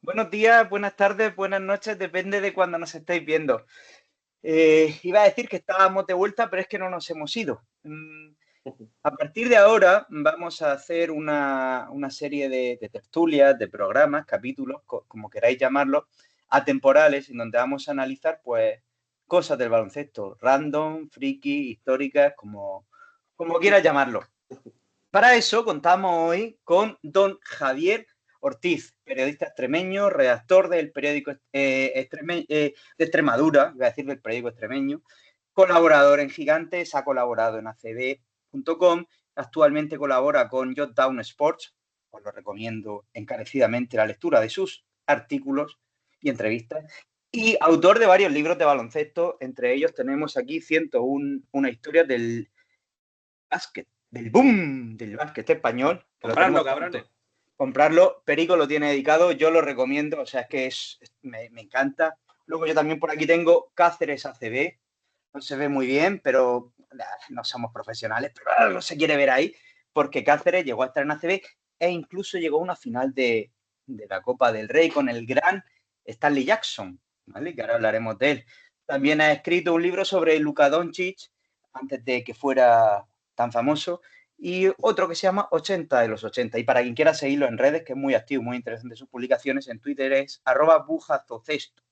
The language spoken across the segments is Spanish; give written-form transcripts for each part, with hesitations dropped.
Buenos días, buenas tardes, buenas noches, depende de cuándo nos estáis viendo. Iba a decir que estábamos de vuelta, pero es que no nos hemos ido. A partir de ahora vamos a hacer una serie de tertulias, de programas, capítulos, como queráis llamarlos, atemporales, en donde vamos a analizar pues cosas del baloncesto, random, friki, históricas, como quieras llamarlo. Para eso contamos hoy con don Javier Ortiz, periodista extremeño, redactor del periódico de Extremadura, iba a decir del periódico extremeño, colaborador en Gigantes, ha colaborado en acb.com, actualmente colabora con Jotdown Sports, os lo recomiendo encarecidamente la lectura de sus artículos y entrevistas, y autor de varios libros de baloncesto, entre ellos tenemos aquí 101 historias del básquet, del boom del básquet español, que lo Comprarlo, tenemos cabrones. pronto. Comprarlo, Perico lo tiene dedicado, yo lo recomiendo, o sea, es que me encanta. Luego yo también por aquí tengo Cáceres ACB, no se ve muy bien, pero no somos profesionales, pero algo se quiere ver ahí, porque Cáceres llegó a estar en ACB e incluso llegó a una final de la Copa del Rey con el gran Stanley Jackson, ¿vale? Que ahora hablaremos de él. También ha escrito un libro sobre Luka Doncic, antes de que fuera tan famoso, y otro que se llama 80 de los 80. Y para quien quiera seguirlo en redes, que es muy activo, muy interesante sus publicaciones, en Twitter es @bujazocesto.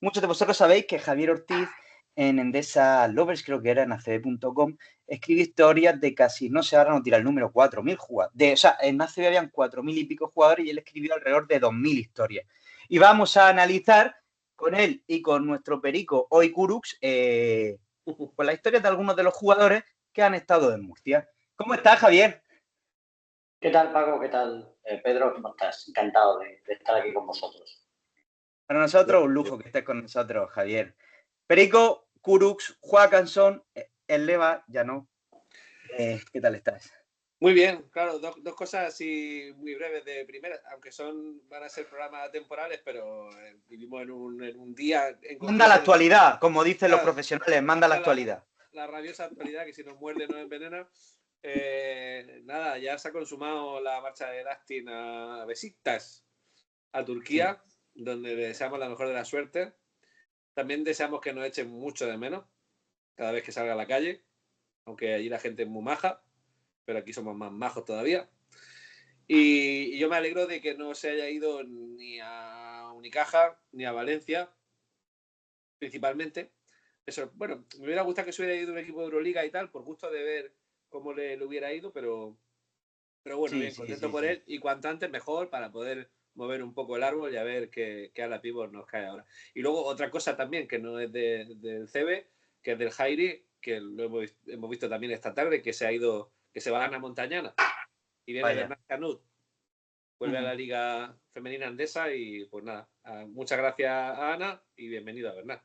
Muchos de vosotros sabéis que Javier Ortiz en Endesa Lovers, creo que era en acb.com, escribe historias de casi, no sé, ahora no tira el número, 4.000 jugadores. O sea, en ACB habían 4.000 y pico jugadores y él escribió alrededor de 2.000 historias. Y vamos a analizar con él y con nuestro perico hoy Kurux, pues las historias de algunos de los jugadores que han estado en Murcia. ¿Cómo estás, Javier? ¿Qué tal, Paco? ¿Qué tal, Pedro? ¿Cómo estás? Encantado de estar aquí con vosotros. Para nosotros, un lujo que estés con nosotros, Javier. Perico, Kurux, Joacanson, el Leva, ya no. ¿Qué tal estás? Muy bien, claro, dos cosas así muy breves de primera, aunque van a ser programas temporales, pero vivimos en un día en concreto. Manda la actualidad, como dicen los Claro, profesionales, manda la actualidad. La rabiosa actualidad, que si nos muerde nos envenena. Nada, ya se ha consumado la marcha de Dustin a Besiktas, a Turquía, donde le deseamos la mejor de la suerte. También deseamos que nos echen mucho de menos cada vez que salga a la calle, aunque allí la gente es muy maja, pero aquí somos más majos todavía. Y yo me alegro de que no se haya ido ni a Unicaja ni a Valencia, principalmente. Eso, bueno, me hubiera gustado que se hubiera ido un equipo de Euroliga y tal, por gusto de ver cómo le hubiera ido, pero bueno, bien, contento por él. Y cuanto antes mejor para poder mover un poco el árbol y a ver qué a la pivot nos cae ahora. Y luego otra cosa también que no es del CB, que es del Jairi, que lo hemos visto también esta tarde, que se ha ido, que se va a Ana Montañana y viene Bernat Canut, vuelve a la Liga Femenina Andesa y pues nada, muchas gracias a Ana y bienvenido a Bernat.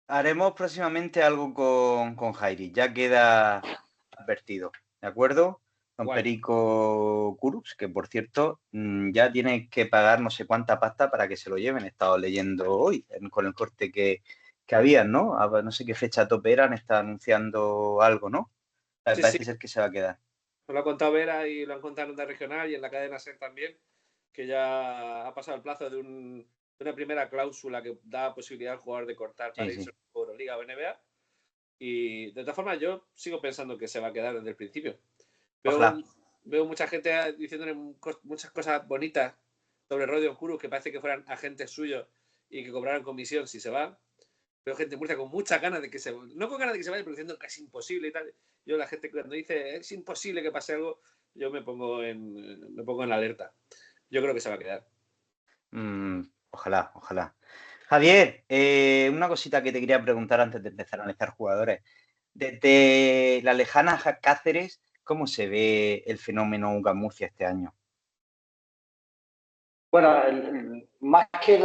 Haremos próximamente algo con Jairi, ya queda advertido, ¿de acuerdo? Con Perico Kurux, que por cierto ya tiene que pagar no sé cuánta pasta para que se lo lleven. He estado leyendo hoy con el corte que habían, ¿no? No sé qué fecha tope eran, está anunciando algo, ¿no? Parece ser que se va a quedar. Nos lo ha contado Vera y lo han contado en Onda Regional y en la cadena SER también, que ya ha pasado el plazo de una primera cláusula que da posibilidad al jugador de cortar para irse a Euroliga o NBA. Y de todas formas, yo sigo pensando que se va a quedar desde el principio. Veo mucha gente diciéndole muchas cosas bonitas sobre Rodion Kurux, que parece que fueran agentes suyos y que cobraran comisión si se va. Veo gente en Murcia con muchas ganas de que se vaya. No con ganas de que se vaya, pero diciendo que es imposible y tal. Yo, la gente cuando dice es imposible que pase algo, yo me pongo en alerta. Yo creo que se va a quedar. Ojalá. Javier, una cosita que te quería preguntar antes de empezar a analizar jugadores. Desde la lejana Cáceres, ¿cómo se ve el fenómeno UCAM Murcia este año? Bueno, más que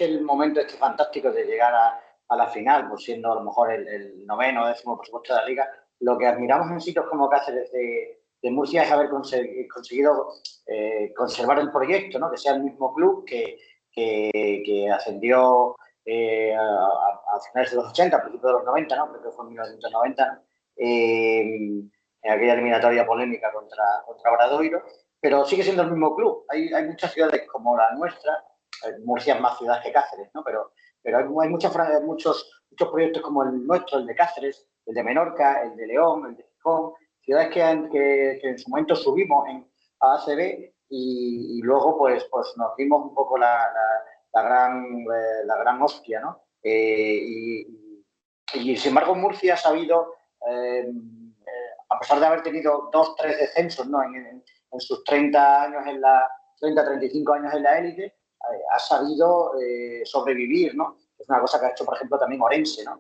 el momento este fantástico de llegar a la final, pues siendo a lo mejor el noveno o décimo, por supuesto, de la liga, lo que admiramos en sitios como Cáceres de Murcia es haber conseguido conservar el proyecto, ¿no? Que sea el mismo club que ascendió a finales de los 80, a principios de los 90, ¿no? Creo que fue en 1990, en aquella eliminatoria polémica contra Obradoiro. pero sigue siendo el mismo club. Hay muchas ciudades como la nuestra, Murcia es más ciudad que Cáceres, ¿no? Pero hay muchos proyectos como el nuestro, el de Cáceres, el de Menorca, el de León, el de Gijón, ciudades que en su momento subimos a ACB y luego pues nos dimos un poco la gran hostia, ¿no? Y sin embargo Murcia ha sabido, a pesar de haber tenido 2, 3 descensos, ¿no? En sus 30 años 35 años en la élite, ha sabido sobrevivir, ¿no? Es una cosa que ha hecho, por ejemplo, también Orense, ¿no?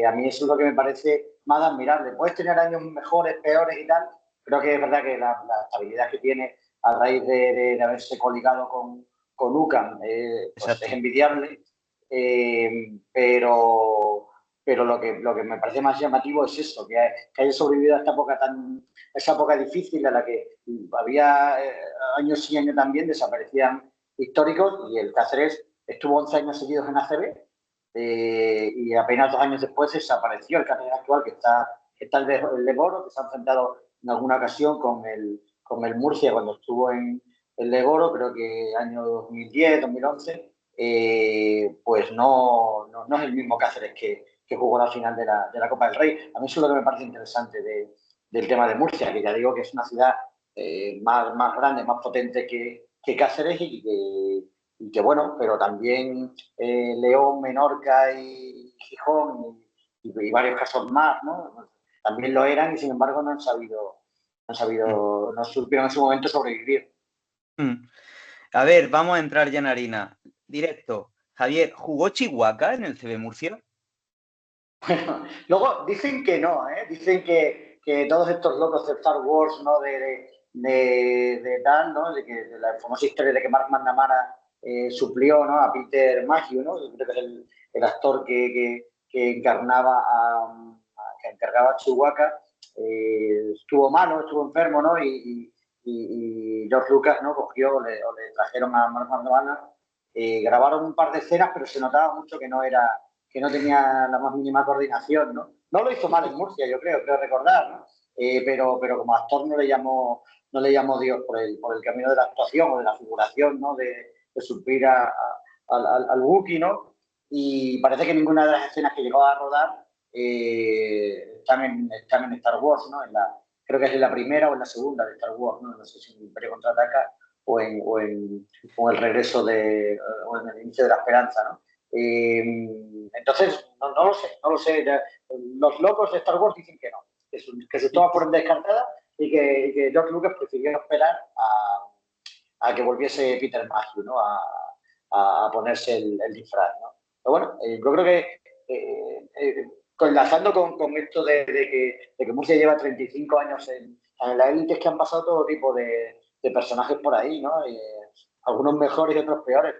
A mí eso es lo que me parece más admirable. Puedes tener años mejores, peores y tal. Creo que es verdad que la estabilidad que tiene a raíz de haberse coligado con UCAM pues es envidiable. Pero lo que me parece más llamativo es eso, que haya sobrevivido a esa época difícil en la que había años y años también desaparecían históricos y el Cáceres estuvo 11 años seguidos en ACB y apenas 2 años después desapareció el Cáceres actual que está el Leboro, que se ha enfrentado en alguna ocasión con el Murcia cuando estuvo en el Leboro, creo que año 2010, 2011, pues no es el mismo Cáceres que jugó la final de la Copa del Rey. A mí eso es lo que me parece interesante del tema de Murcia, que ya digo que es una ciudad más grande, más potente que Cáceres y que bueno, pero también León, Menorca y Gijón y varios casos más, ¿no? También lo eran y sin embargo no supieron en su momento sobrevivir. A ver, vamos a entrar ya en harina. Directo. Javier, ¿jugó Chihuahua en el CB Murcia? Bueno, luego dicen que no, ¿eh? Dicen que todos estos locos de Star Wars, ¿no? De tal, ¿no? De la famosa historia de que Mark McNamara suplió, ¿no? A Peter Mayhew, ¿no? Yo creo que es el actor que encargaba a Chihuahua. Estuvo malo, estuvo enfermo, ¿no? Y George Lucas, ¿no? Cogió, le trajeron a Mark McNamara, grabaron un par de escenas, pero se notaba mucho que no tenía la más mínima coordinación, ¿no? No lo hizo mal en Murcia, yo creo recordar, ¿no? Pero como actor no le llamó Dios por el camino de la actuación o de la figuración, ¿no? De suplir al Wookiee, ¿no? Y parece que ninguna de las escenas que llegó a rodar están en Star Wars, ¿no? Creo que es en la primera o en la segunda de Star Wars, ¿no? No sé si en Imperio Contraataca o en el regreso o en el inicio de la esperanza, ¿no? Entonces, no lo sé. Los locos de Star Wars dicen que no, que sus tomas fueron descartadas y que George Lucas prefirió esperar a que volviese Peter Mayhew, ¿no? A ponerse el disfraz, ¿no? Pero bueno, yo creo que enlazando con esto de que Murcia lleva 35 años en la élite, es que han pasado todo tipo de personajes por ahí, ¿no? Algunos mejores y otros peores,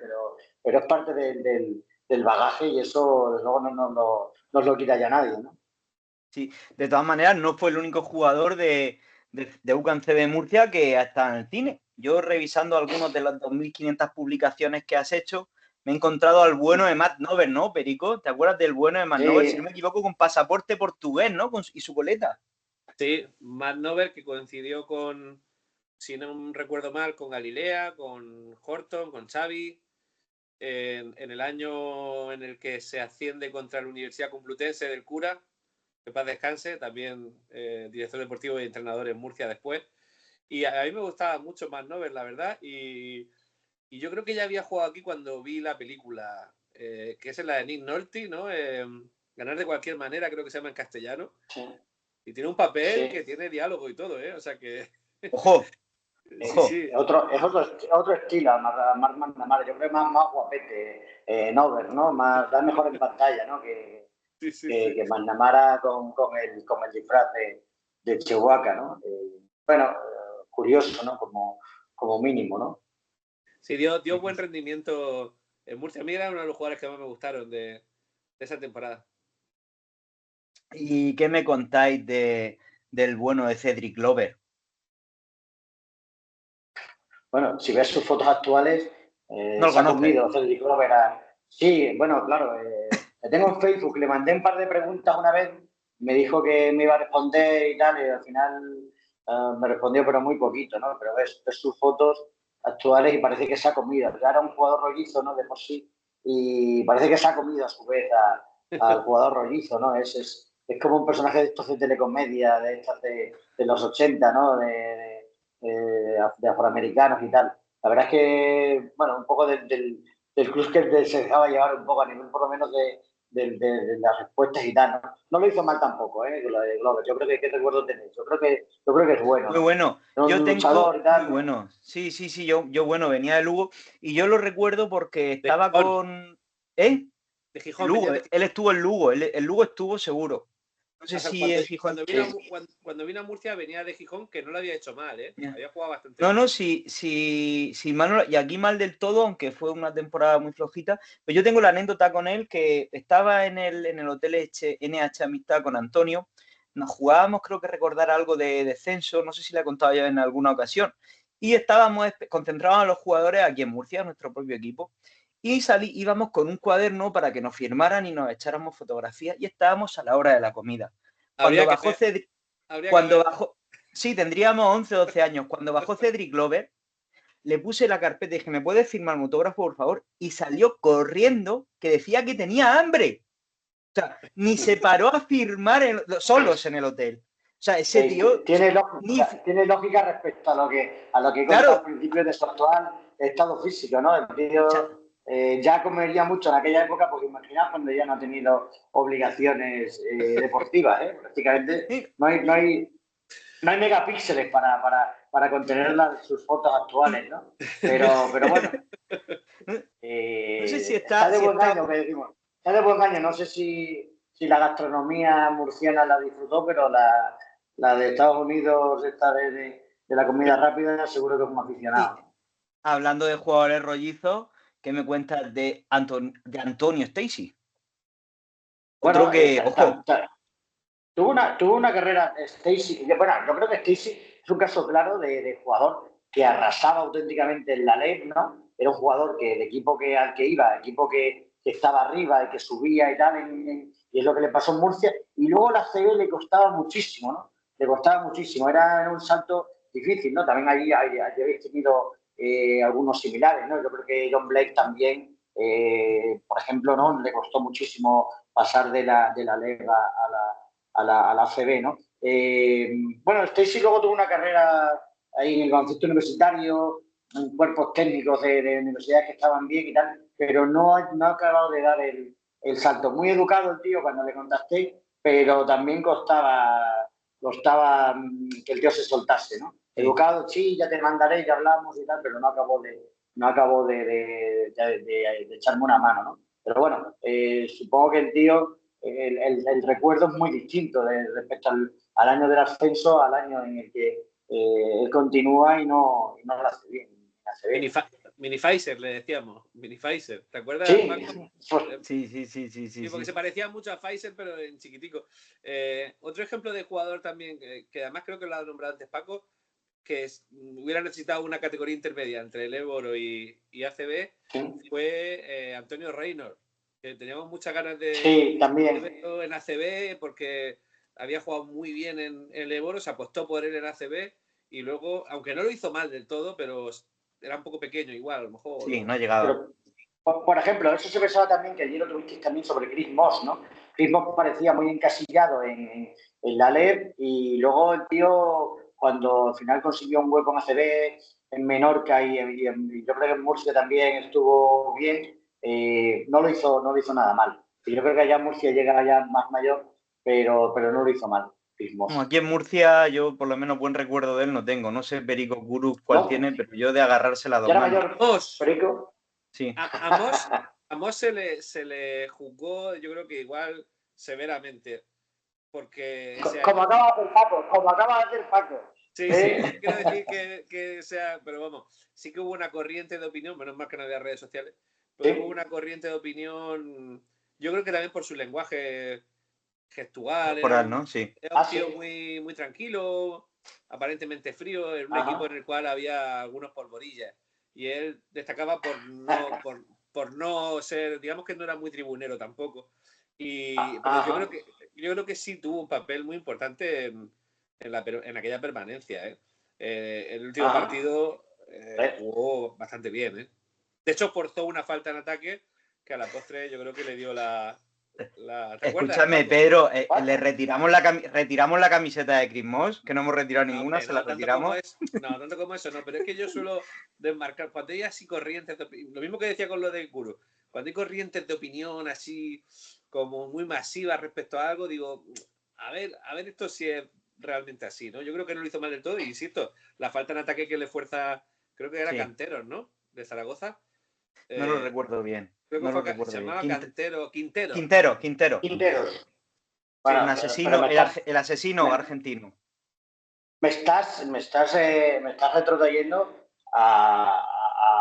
pero es parte del bagaje y eso, desde luego, no nos lo quita ya nadie, ¿no? Sí, de todas maneras, no fue el único jugador de UCAM CB Murcia que ha estado en el cine. Yo, revisando algunas de las 2.500 publicaciones que has hecho, me he encontrado al bueno de Matt Nover, ¿no, Perico? ¿Te acuerdas del bueno de Matt Nover? Si no me equivoco, con pasaporte portugués, ¿no? Y su coleta. Sí, Matt Nover, que coincidió si no recuerdo mal, con Galilea, con Horton, con Xavi, en el año en el que se asciende contra la Universidad Complutense del Cura, que paz descanse, también director deportivo y entrenador en Murcia después. Y a mí me gustaba mucho Matt Nover, la verdad, y yo creo que ya había jugado aquí cuando vi la película, que es la de Nick Nolte, ¿no? Ganar de cualquier manera, creo que se llama en castellano. Sí. Y tiene un papel que tiene diálogo y todo, ¿eh? O sea que... ¡Ojo! Sí. Es otro estilo, Mark McNamara. Yo creo que más guapete, Nover, ¿no? Da mejor en pantalla, ¿no? Que McNamara con el disfraz de Chihuahua, ¿no? Bueno, curioso, ¿no? Como mínimo, ¿no? Sí, dio buen rendimiento en Murcia. A mí era uno de los jugadores que más me gustaron de esa temporada. ¿Y qué me contáis del bueno de Cedric Glover? Bueno, si ves sus fotos actuales, no se ha comido Cedric Glover. Sí, bueno, claro. Le tengo en Facebook, le mandé un par de preguntas una vez, me dijo que me iba a responder y tal, y al final me respondió, pero muy poquito, ¿no? Pero ves sus fotos actuales y parece que se ha comido. Ya era un jugador rollizo, ¿no? De por sí. Y parece que se ha comido a su vez al jugador rollizo, ¿no? Es como un personaje de estos de telecomedia, de los 80, ¿no? De afroamericanos y tal. La verdad es que, bueno, un poco del club que se dejaba llevar un poco a nivel por lo menos de las respuestas y tal, ¿no? No lo hizo mal tampoco, lo de Glover. Yo creo que qué recuerdo tenéis. Yo creo que es bueno, Muy ¿no? bueno. Era Yo un tengo, luchador y muy tal, ¿no? bueno. Sí, sí, sí, yo bueno, venía de Lugo y yo lo recuerdo porque De estaba Gijón, con... ¿Eh? de En Gijón, venía Lugo, de él Gijón. estuvo en Lugo, el Lugo estuvo seguro. No sé O sea, si en Gijón... cuando vino a Murcia venía de Gijón, que no lo había hecho mal, ¿eh? Ya. Había jugado bastante No, bien. no, sí, mal y aquí mal del todo, aunque fue una temporada muy flojita. Pero yo tengo la anécdota con él que estaba en el hotel NH Amistad con Antonio. Nos jugábamos, creo que recordar algo de descenso, no sé si le he contado ya en alguna ocasión. Y estábamos concentrados a los jugadores aquí en Murcia, nuestro propio equipo. Y íbamos con un cuaderno para que nos firmaran y nos echáramos fotografías. Y estábamos a la hora de la comida. Cuando Habría que bajó ver, Cedric, habría que cuando ver. bajó, sí, tendríamos 11 o 12 años. Cuando bajó Cedric Glover, le puse la carpeta y dije, ¿me puedes firmar un autógrafo, por favor? Y salió corriendo que decía que tenía hambre. O sea, ni se paró a firmar solos en el hotel. O sea, ese tío, ni, Tiene lógica respecto a lo que he contado al claro, principio de su actual estado físico, ¿no? El o sea, tío ya comería mucho en aquella época, porque imaginaos cuando ya no ha tenido obligaciones deportivas, ¿eh? Prácticamente no hay megapíxeles para contener sus fotos actuales, ¿no? Pero bueno, no sé si está está, de si buen está, año, que decimos. Está de buen año. No sé si la gastronomía murciana la disfrutó, pero la de Estados Unidos, esta de la comida rápida, seguro que es un y aficionado. hablando de jugadores rollizos, ¿qué me cuentas de Antonio Stacy? Otro Bueno, que, ojo, tuvo una carrera Stacy. Bueno, yo creo que Stacy es un caso claro de jugador que arrasaba auténticamente en la ley, ¿no? Era un jugador que el equipo al que iba, equipo que estaba arriba y que subía y tal, y es lo que le pasó en Murcia. Y luego la CB le costaba muchísimo, ¿no? Le costaba muchísimo. Era un salto difícil, ¿no? También allí habéis tenido algunos similares, ¿no? Yo creo que John Blake también, por ejemplo, ¿no? Le costó muchísimo pasar de la Lega a la ACB, ¿no? Bueno, Stacy luego tuvo una carrera ahí en el baloncesto universitario, en cuerpos técnicos de universidades que estaban bien y tal, pero no ha acabado de dar el salto. Muy educado el tío cuando le contacté, pero también costaba que el tío se soltase, ¿no? sí. Educado, sí, ya te mandaré, ya hablamos y tal, pero no acabó de echarme una mano, ¿no? Pero bueno, supongo que el tío, el recuerdo es muy distinto respecto al año del ascenso, al año en el que él continúa y no lo hace bien. Hace Mini, bien. Mini Pfizer, le decíamos. Mini Pfizer. ¿Te acuerdas, Sí, Paco? pues, Sí, sí, sí, sí, sí, Sí, porque sí. se parecía mucho a Pfizer, pero en chiquitico. Otro ejemplo de jugador también, que además creo que lo ha nombrado antes Paco, que hubiera necesitado una categoría intermedia entre el Éboro y ACB, sí, fue Antonio Reynor, que teníamos muchas ganas de sí, también. verlo en ACB porque había jugado muy bien en el Éboro, se apostó por él en ACB y luego, aunque no lo hizo mal del todo, pero era un poco pequeño igual, a lo mejor. Sí, no ha llegado. Pero, por ejemplo, eso se pensaba también que ayer lo tuvisteis también sobre Chris Moss, ¿no? Chris Moss parecía muy encasillado en la LEP y luego el tío, cuando al final consiguió un hueco en ACB, en Menorca y yo creo que en Murcia también estuvo bien, no lo hizo nada mal. Y yo creo que allá en Murcia llega ya más mayor, pero no lo hizo mal, Chris Bueno, Moss. aquí en Murcia yo por lo menos buen recuerdo de él no tengo. No sé Perico Gurú cuál ¿No? tiene, pero yo de agarrarse las dos Ya era manos. mayor, Moss, Perico. Sí. a Moss se le juzgó, yo creo que igual severamente, porque ese Como año. acaba de hacer Paco. Sí, sí, no quiero decir que sea, pero vamos, sí que hubo una corriente de opinión, menos mal que no había redes sociales, pero hubo Sí, una corriente de opinión, yo creo que también por su lenguaje gestual, Corporal, ¿no? Sí. era un tío sí. muy, muy tranquilo, aparentemente frío, en un equipo en Ajá. el cual había algunos polvorillas, y él destacaba por no ser, digamos que no era muy tribunero tampoco, pero yo Ajá. creo que sí tuvo un papel muy importante en aquella permanencia. El último partido jugó bastante bien. De hecho, forzó una falta en ataque que a la postre yo creo que le dio la... ¿te acuerdas, Escúchame, Paco? Pedro, le retiramos la camiseta de Chris Moss, que no hemos retirado ninguna, hombre, se la retiramos. No, tanto como eso, no, pero es que yo suelo desmarcar, cuando hay así corrientes, lo mismo que decía con lo de Guru, cuando hay corrientes de opinión así como muy masivas respecto a algo, digo, a ver esto si es realmente así, ¿no? Yo creo que no lo hizo mal del todo, y insisto, la falta en ataque que le fuerza, creo que era Canteros, ¿no? De Zaragoza. No lo recuerdo bien. Creo que no lo recuerdo se bien. llamaba Quintero. Bueno, un asesino, el asesino argentino. Me estás retrotrayendo a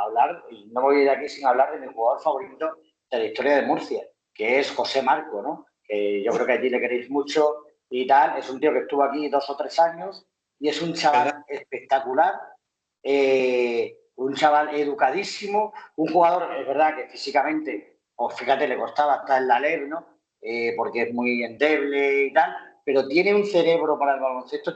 hablar, y no voy a ir aquí sin hablar de mi jugador favorito de la historia de Murcia, que es José Marco, ¿no? Que yo creo que allí le queréis mucho y tal. Es un tío que estuvo aquí 2 o 3 años y es un chaval espectacular, un chaval educadísimo, un jugador, es verdad que físicamente, pues fíjate, le costaba hasta el Alep, ¿no? Porque es muy endeble y tal, pero tiene un cerebro para el baloncesto,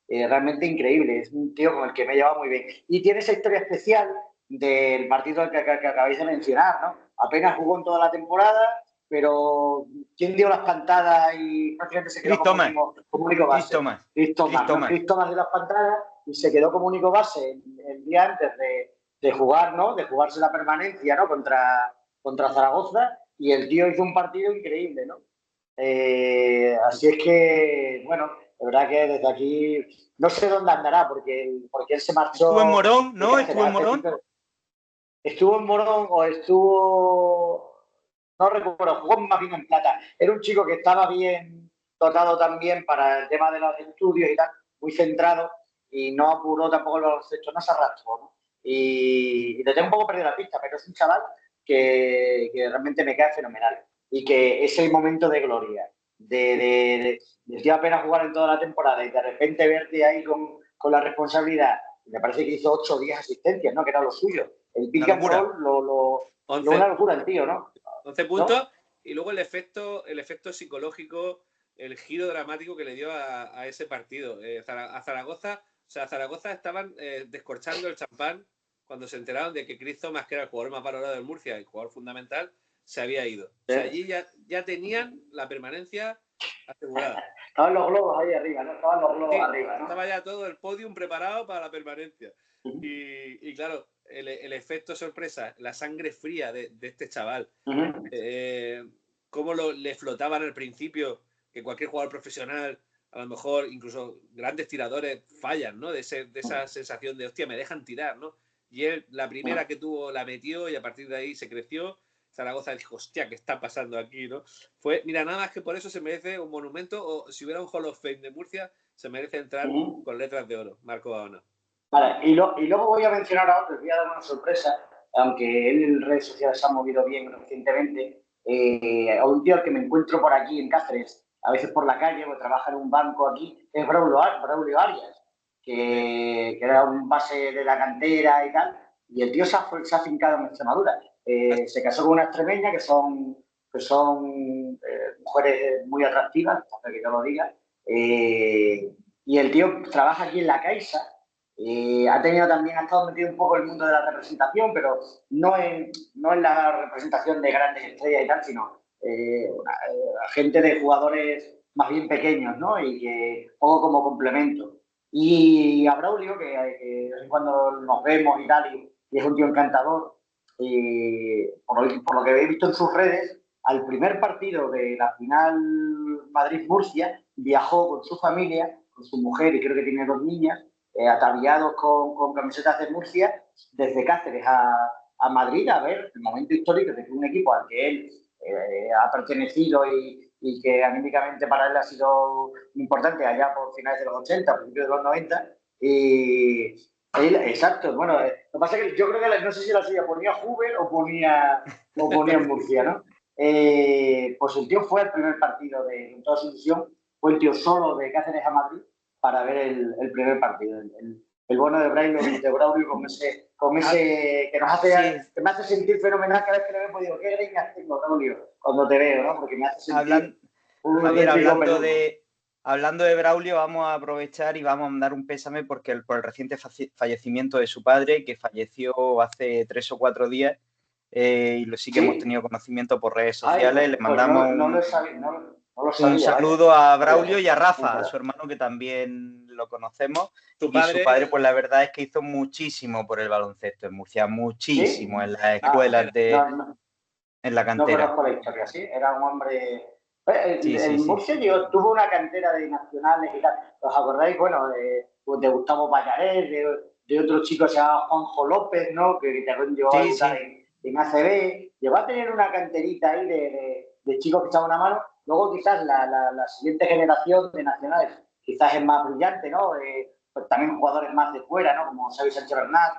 realmente increíble. Es un tío con el que me he llevado muy bien. Y tiene esa historia especial del partido que acabáis de mencionar, ¿no? Apenas jugó en toda la temporada, pero ¿quién dio las pantadas y prácticamente se quedó como único base? Chris Thomas dio las pantadas y se quedó como único base el día antes de jugar, ¿no? De jugarse la permanencia, ¿no? Contra Zaragoza, y el tío hizo un partido increíble, ¿no? Así es que, bueno, la verdad que desde aquí no sé dónde andará, porque él se marchó. ¿Estuvo en Morón? ¿No? ¿Estuvo en Morón? Estuvo en Morón o estuvo... No recuerdo, jugó más bien en Plata. Era un chico que estaba bien dotado también para el tema de los estudios y tal, muy centrado, y no apuró tampoco el baloncesto, no se arrastró, ¿no? Y le tengo un poco perdido la pista, pero es un chaval que realmente me cae fenomenal. Y que ese momento de gloria, de tío apenas jugar en toda la temporada y de repente verte ahí con la responsabilidad, me parece que hizo 8 o 10 asistencias, ¿no? Que era lo suyo. El pick and roll, una locura el tío, ¿no? 11 puntos, ¿no? Y luego el efecto psicológico, el giro dramático que le dio a ese partido. A Zaragoza, o sea, a Zaragoza estaban descorchando el champán cuando se enteraron de que Chris Thomas, que era el jugador más valorado del Murcia, el jugador fundamental, se había ido. O sea, allí ya tenían la permanencia asegurada. Estaban los globos ahí arriba, ¿no? Estaban los globos arriba, ¿no? Estaba ya todo el podium preparado para la permanencia. Y claro, el efecto sorpresa, la sangre fría de este chaval, cómo le flotaban al principio, que cualquier jugador profesional, a lo mejor incluso grandes tiradores, fallan, ¿no? De esa sensación de, hostia, me dejan tirar, ¿no? Y él, la primera que tuvo, la metió y a partir de ahí se creció. Zaragoza dijo, hostia, ¿qué está pasando aquí, no? Mira, nada más que por eso se merece un monumento, o si hubiera un Hall of Fame de Murcia, se merece entrar con letras de oro, Marco Gaona. Vale, y luego voy a mencionar a otro, voy a dar una sorpresa, aunque él en redes sociales se ha movido bien recientemente, a un tío al que me encuentro por aquí en Cáceres, a veces por la calle, o trabaja en un banco aquí, es Braulio Arias, que era un base de la cantera y tal, y el tío se ha fincado en Extremadura. Se casó con una extremeña que son mujeres muy atractivas, para que yo lo diga, y el tío trabaja aquí en La Caixa. Ha estado metido un poco en el mundo de la representación, pero no en la representación de grandes estrellas y tal, sino gente de jugadores más bien pequeños, ¿no? Y que poco como complemento. Y a Braulio, que de vez en cuando nos vemos y tal, y es un tío encantador, por lo que he visto en sus redes, al primer partido de la final Madrid-Murcia viajó con su familia, con su mujer y creo que tiene 2 niñas, ataviados con camisetas de Murcia, desde Cáceres a Madrid a ver el momento histórico de que un equipo al que él ha pertenecido y que anímicamente para él ha sido importante allá por finales de los 80, principios de los 90. Y él, exacto, bueno, lo que pasa es que yo creo que no sé si la suya ponía Hoover o ponía Murcia, ¿no? Pues el tío fue al primer partido en toda su división, fue el tío solo de Cáceres a Madrid para ver el primer partido. El bueno de Braulio con ese que nos hace, que me hace sentir fenomenal cada vez que lo veo, digo, qué greñas tengo, Braulio, cuando te veo, ¿no? Porque me hace sentir Javier, hablando de Braulio, vamos a aprovechar y vamos a mandar un pésame por el reciente fallecimiento de su padre, que falleció hace 3 o 4 días, y sí que hemos tenido conocimiento por redes sociales. Le mandamos no lo sabía, un saludo a Braulio y a Rafa, a su hermano, que también lo conocemos. Su Su padre, pues la verdad es que hizo muchísimo por el baloncesto en Murcia, muchísimo, ¿sí? en las escuelas, en la No cantera. conozco la historia, sí, era un hombre... Sí. Murcia tuvo una cantera de nacionales y tal. ¿Os acordáis? Bueno, de Gustavo Pallares, de otro chico que se llama Juanjo López, ¿no? Que también llegó a debutar en ACB. Llegó a tener una canterita ahí de chicos que echaban una mano. Luego quizás la siguiente generación de nacionales quizás es más brillante, ¿no? Pues también jugadores más de fuera, ¿no? Como Xavi Sánchez Bernat,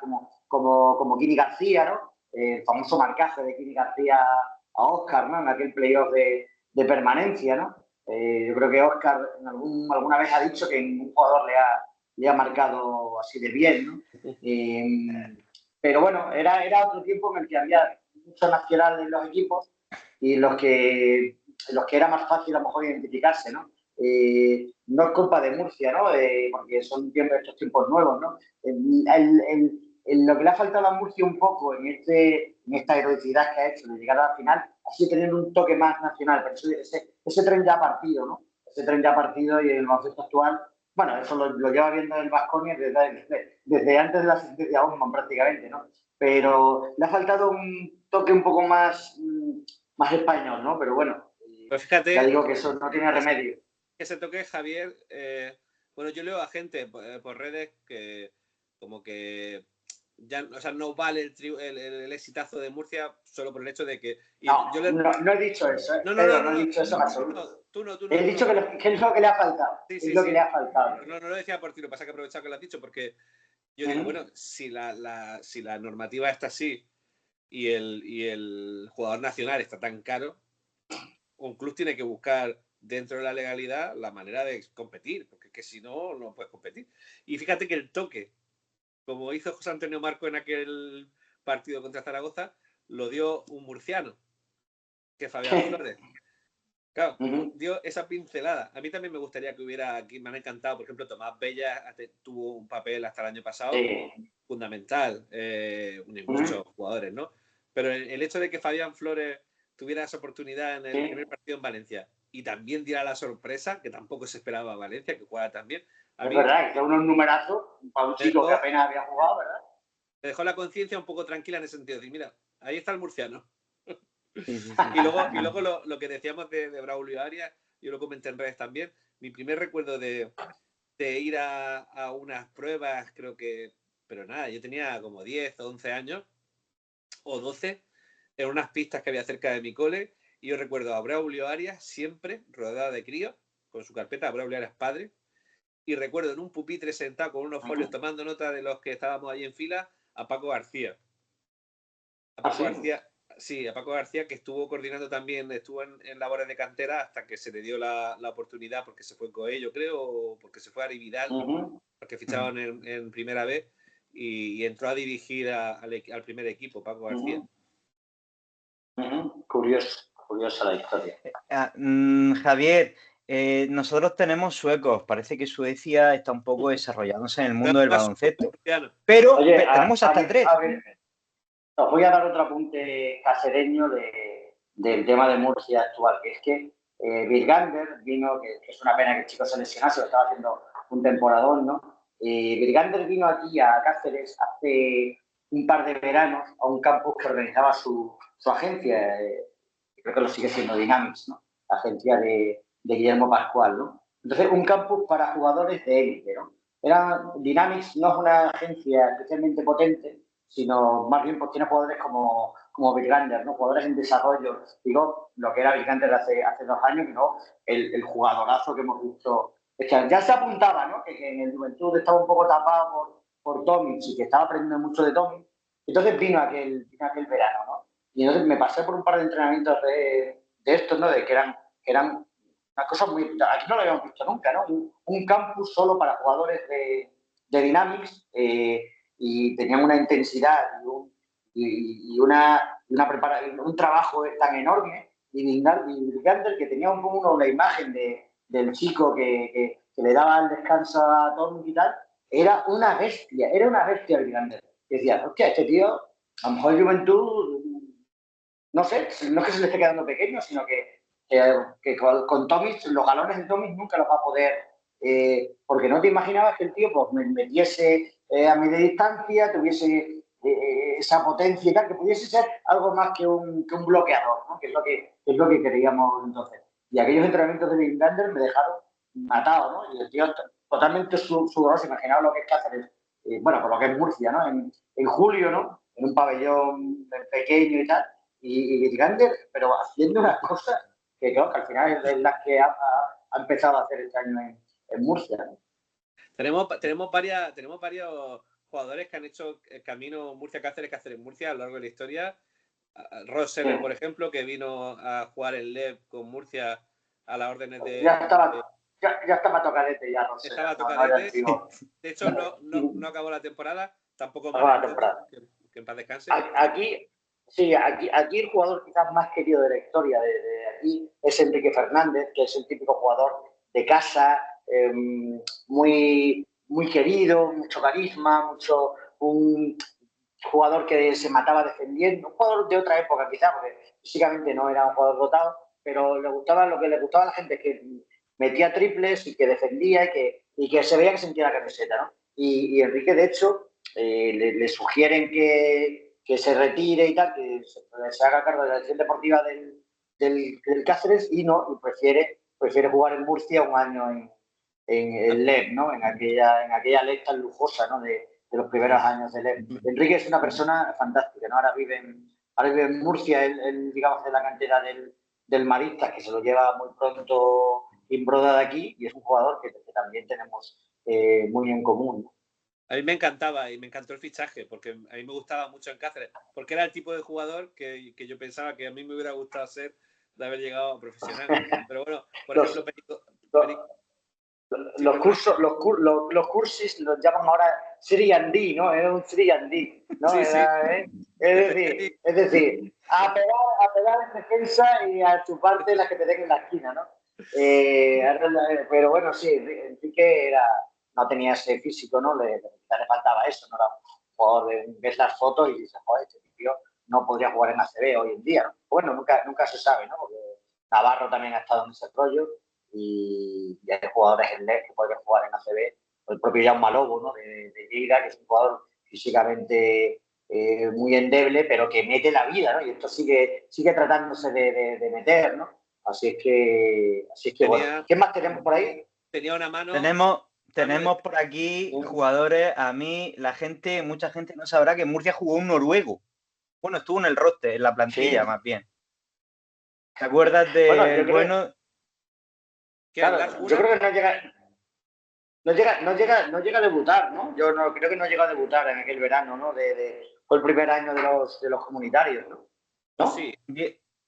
como Kini García, ¿no? El famoso marcaje de Kini García a Óscar, ¿no? En aquel playoff de permanencia, ¿no? Yo creo que Óscar alguna vez ha dicho que ningún jugador le ha marcado así de bien, ¿no? Pero bueno, era otro tiempo en el que había mucho nacional en los equipos y los que era más fácil a lo mejor identificarse, ¿no? No es culpa de Murcia, ¿no? Porque son estos tiempos nuevos, ¿no? Lo que le ha faltado a Murcia un poco en esta heroicidad que ha hecho de llegar a la final ha sido tener un toque más nacional, pero ese tren ya ha partido, ¿no? Ese tren ya ha partido y el baloncesto actual, bueno, eso lo lleva viendo el Baskonia desde antes de la asistencia de Osman prácticamente, ¿no? Pero le ha faltado un toque un poco más español, ¿no? Pero bueno, pues fíjate, ya digo que eso no tiene remedio. Ese toque, Javier, bueno, yo leo a gente por redes que como que ya, o sea, no vale el exitazo de Murcia solo por el hecho de que... No he dicho eso, no he dicho eso en absoluto. Tú no. He dicho que es lo que le ha faltado. Sí, es lo que le ha faltado. No lo decía por ti, lo que pasa es que aprovechado que lo has dicho, porque yo digo, bueno, si la normativa está así y el jugador nacional está tan caro, un club tiene que buscar dentro de la legalidad la manera de competir, porque que si no, no puedes competir. Y fíjate que el toque, como hizo José Antonio Marco en aquel partido contra Zaragoza, lo dio un murciano, que es Fabián Flores. Claro, dio esa pincelada. A mí también me gustaría que hubiera aquí, me han encantado, por ejemplo, Tomás Bella tuvo un papel hasta el año pasado fundamental, muchos jugadores, ¿no? Pero el hecho de que Fabián Flores tuviera esa oportunidad en el primer partido en Valencia y también diera la sorpresa, que tampoco se esperaba a Valencia, que jugara también. Es verdad, que unos numerazos para un chico que apenas había jugado, ¿verdad? Te dejó la conciencia un poco tranquila en ese sentido. De decir, mira, ahí está el murciano. Sí. Y luego lo que decíamos de Braulio Arias, yo lo comenté en redes también. Mi primer recuerdo de ir a unas pruebas, creo que, pero nada, yo tenía como 10 o 11 años, o 12, en unas pistas que había cerca de mi cole, y yo recuerdo a Braulio Arias siempre rodeado de críos, con su carpeta, Braulio Arias padre, y recuerdo en un pupitre sentado con unos folios tomando nota de los que estábamos ahí en fila, a Paco García. A Paco García, que estuvo coordinando también, estuvo en labores de cantera hasta que se le dio la oportunidad, porque se fue Coello, creo, o porque se fue a Vidal, porque fichaban en primera vez, y entró a dirigir al primer equipo, Paco García. Curiosa la historia. Javier, nosotros tenemos suecos. Parece que Suecia está un poco desarrollándose en el mundo del baloncesto. Pero oye, tenemos hasta 3. Os voy a dar otro apunte casereño del tema de Murcia actual, que es que Virgander vino, que es una pena que el chico se lesionase, lo estaba haciendo un temporadón, ¿no? Virgander vino aquí a Cáceres hace un par de veranos a un campus que organizaba su agencia, creo que lo sigue siendo Dynamics, ¿no? La agencia de Guillermo Pascual, ¿no? Entonces, un campus para jugadores de élite, ¿no? Dynamics no es una agencia especialmente potente, sino más bien pues tiene jugadores como Virgander, ¿no? Jugadores en desarrollo. Digo, lo que era Virgander hace 2 años, ¿no? El jugadorazo que hemos visto. Es que ya se apuntaba, ¿no? Que en el Juventud estaba un poco tapado por Tomic y que estaba aprendiendo mucho de Tomic. Entonces vino aquel verano, ¿no? Y entonces me pasé por un par de entrenamientos de estos, ¿no? De que eran una cosa muy... Aquí no lo habíamos visto nunca, ¿no? Un campus solo para jugadores de Dynamics y tenían una intensidad y un trabajo tan enorme y Virgander que tenía un poco una imagen de del chico que le daba el descanso a Tom y tal, era una bestia el grande. Decía, hostia, este tío, a lo mejor Juventud, no sé, no es que se le esté quedando pequeño, sino que con Tomis, los galones de Tomis nunca los va a poder, porque no te imaginabas que el tío pues, metiese a media distancia, tuviese esa potencia y tal, que pudiese ser algo más que un bloqueador, ¿no? Es lo que creíamos entonces. Y aquellos entrenamientos de Vingander me dejaron matado, ¿no? Y el tío totalmente sudoroso, imaginaba lo que es Cáceres, bueno, por lo que es Murcia, ¿no? En julio, ¿no? En un pabellón pequeño y tal, y Vingander, pero haciendo unas cosas que, claro, que al final es las que ha empezado a hacer este año en Murcia, ¿no? Tenemos varios jugadores que han hecho el camino Murcia-Cáceres, Cáceres-Murcia a lo largo de la historia. Ross Sever, por ejemplo, que vino a jugar el LEV con Murcia a las órdenes de... Ya estaba tocadete, ya no sé. Estaba tocadete. De hecho, no acabó la temporada. Tampoco que en paz descanse. Aquí el jugador quizás más querido de la historia de aquí es Enrique Fernández, que es el típico jugador de casa, muy, muy querido, mucho carisma, un jugador que se mataba defendiendo, un jugador de otra época quizás, porque físicamente no era un jugador dotado, pero lo que le gustaba a la gente es que metía triples y que defendía y que se veía que sentía la camiseta, ¿no? Y Enrique, de hecho, le sugieren que se retire y tal, que se haga cargo de la dirección deportiva del Cáceres y prefiere jugar en Murcia un año en el LEP, ¿no? En aquella LEP tan lujosa, ¿no? De los primeros años del LEP. Enrique es una persona fantástica, ¿no? Ahora vive en Murcia, él digamos, de la cantera del Maristas, que se lo lleva muy pronto Imbroda de aquí, y es un jugador que también tenemos muy en común, ¿no? A mí me encantaba y me encantó el fichaje, porque a mí me gustaba mucho en Cáceres, porque era el tipo de jugador que yo pensaba que a mí me hubiera gustado ser de haber llegado a profesional. Pero bueno, por ejemplo, los cursis los llaman ahora 3&D, ¿no? Era un 3&D, ¿no? Sí, Es decir, a pegar en defensa y a chuparte las que te den en la esquina, ¿no? Pero bueno, sí, Enrique no tenía ese físico, ¿no? Le faltaba eso, ¿no? Era un jugador ves las fotos y dices, joder, este tío no podría jugar en ACB hoy en día, ¿no? Bueno, nunca se sabe, ¿no? Porque Navarro también ha estado en ese rollo y hay jugadores en LED que podrían jugar en ACB, el propio Jaume Lobo, ¿no? De Lleida, que es un jugador físicamente muy endeble, pero que mete la vida, ¿no? Y esto sigue tratándose de meter, ¿no? Así es que bueno. ¿Qué más tenemos por ahí? Tenía una mano. Tenemos por aquí jugadores. A mí, mucha gente no sabrá que Murcia jugó un noruego. Bueno, estuvo en el roster, en la plantilla, sí, más bien. ¿Te acuerdas de Claro, yo creo que no llega a debutar, ¿no? Yo creo que no llega a debutar en aquel verano, ¿no? Fue el primer año de los comunitarios, ¿no? ¿No? Sí.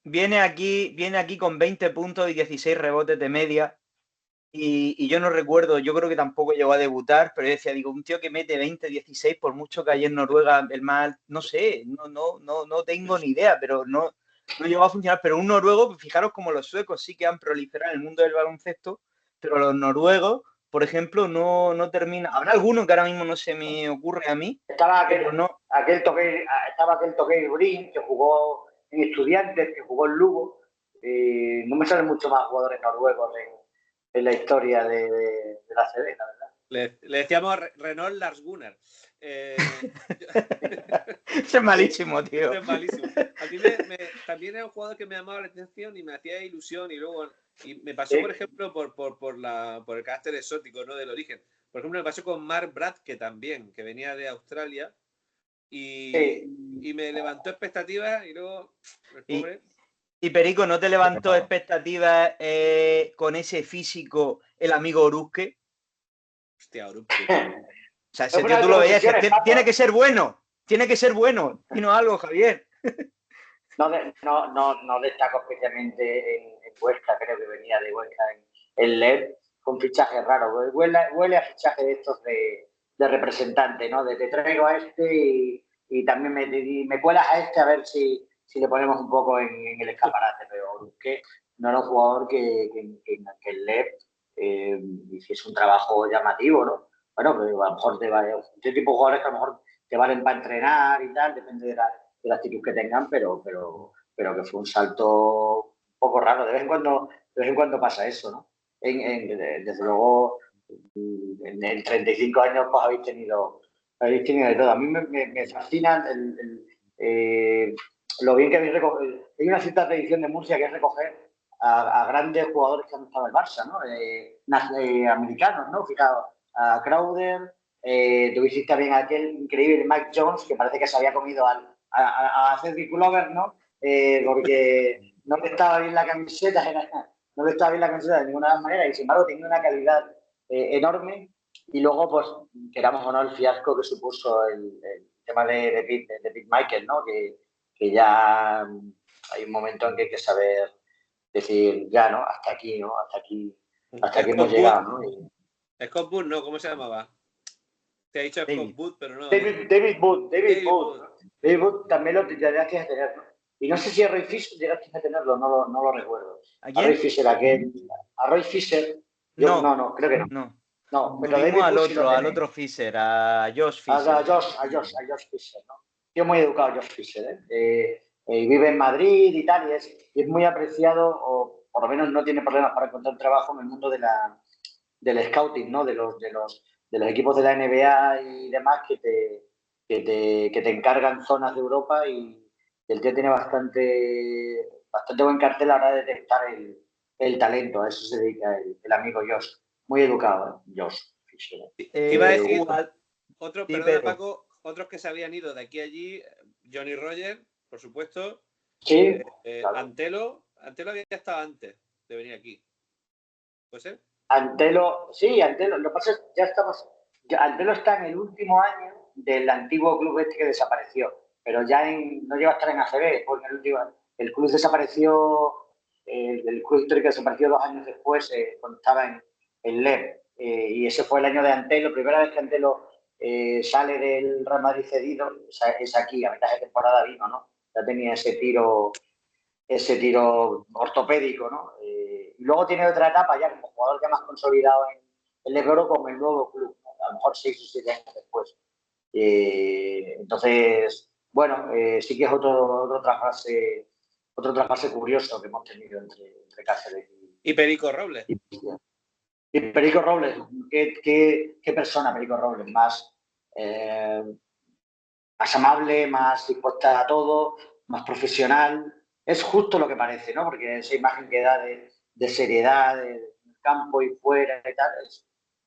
Viene aquí con 20 puntos y 16 rebotes de media. Y yo no recuerdo, yo creo que tampoco llegó a debutar, pero yo decía, digo, un tío que mete 20, 16, por mucho que ayer en Noruega el más, no sé, no tengo ni idea, pero no llegó a funcionar. Pero un noruego, pues fijaros como los suecos sí que han proliferado en el mundo del baloncesto, pero los noruegos, por ejemplo, no termina. Habrá alguno que ahora mismo no se me ocurre a mí. Estaba aquel Toquei Brin, que jugó en Estudiantes, que jugó en Lugo. No me salen mucho más jugadores noruegos en la historia de la CB, la verdad. Le decíamos Renault Lars Gunnar. Ese es malísimo, tío. Ese es malísimo. A mí también era un jugador que me llamaba la atención y me hacía ilusión y luego me pasó, por ejemplo, por el carácter exótico, ¿no? Del origen. Por ejemplo, me pasó con Mark Bradke también, que venía de Australia y me levantó expectativas y luego el pobre... Y Perico, ¿no te levantó expectativas con ese físico el amigo Oruzque? Hostia, Oruzque. O sea, ese tío tú lo veías, tiene que ser bueno, Dinos algo, Javier. No destaco especialmente en Huesca, creo que venía de Huesca en LED, con fichajes raros. Huele a fichaje de estos de representante, ¿no? Te traigo a este y también me cuelas a este a ver si le ponemos un poco en el escaparate, pero que no era un jugador que en LED hiciese un trabajo llamativo, ¿no? Bueno, pues a lo mejor este tipo de jugadores que a lo mejor te valen para entrenar y tal, depende de la actitud que tengan, pero que fue un salto un poco raro. De vez en cuando pasa eso, ¿no? Desde luego, en 35 años pues habéis tenido de todo. A mí me fascina lo bien que habéis recogido. Hay una cierta tradición de Murcia que es recoger a grandes jugadores que han estado en el Barça, ¿no? Americanos, ¿no? Fijaos, a Crowder, tuvisteis también aquel increíble Mike Jones, que parece que se había comido a Cedric Glover, ¿no? Porque no le estaba bien la camiseta, no le estaba bien la camiseta de ninguna manera, y sin embargo tenía una calidad enorme. Y luego, pues, queramos o no, el fiasco que supuso el tema de Pete Michael, ¿no? Que ya hay un momento en que hay que saber decir, ya, ¿no? Hasta aquí, ¿no? Hasta aquí hemos llegado, ¿no? Scott Booth, no, ¿cómo se llamaba? Te ha dicho Scott Booth, pero no. David Booth también lo llegaste a tener, ¿no? Y no sé si a Roy Fisher llegaste a tenerlo, no lo recuerdo. ¿A quién? A Roy Fisher, no, creo que no. No, pero Tuvimos David Booth al otro Fisher, a Josh Fisher. A Josh Fisher, ¿no? Tío muy educado Josh Fisher, ¿eh? Vive en Madrid y tal, y es muy apreciado, o por lo menos no tiene problemas para encontrar trabajo en el mundo del scouting, ¿no? De los equipos de la NBA y demás que te encargan zonas de Europa, y el tío tiene bastante buen cartel a la hora de detectar el talento. A eso se dedica el amigo Josh. Muy educado, Josh Fisher. Iba a decir otros, Sí, perdona pero... Paco, otros que se habían ido de aquí a allí, Johnny Roger, por supuesto. Sí, claro. Antelo había estado antes de venir aquí. ¿Puede ser? Antelo, lo que pasa es que Antelo está en el último año del antiguo club este que desapareció, pero ya no llega a estar en ACB, porque el club desapareció, el club histórico desapareció 2 años después, cuando estaba en LEP, y ese fue el año de Antelo. Primera vez que Antelo sale del Real Madrid cedido, es aquí, a mitad de temporada vino, ¿no? Ya tenía ese tiro ortopédico, ¿no? Y luego tiene otra etapa ya como jugador ya más consolidado en el Ebro con el nuevo club, ¿no? A lo mejor 6 o 7 años después. Entonces, bueno, sí que es otro trasvase curioso que hemos tenido entre Cáceres y Perico Robles. Y Perico Robles, ¿qué persona Perico Robles? Más amable, más dispuesta a todo, más profesional. Es justo lo que parece, ¿no? Porque esa imagen que da de seriedad, del campo y fuera y tal,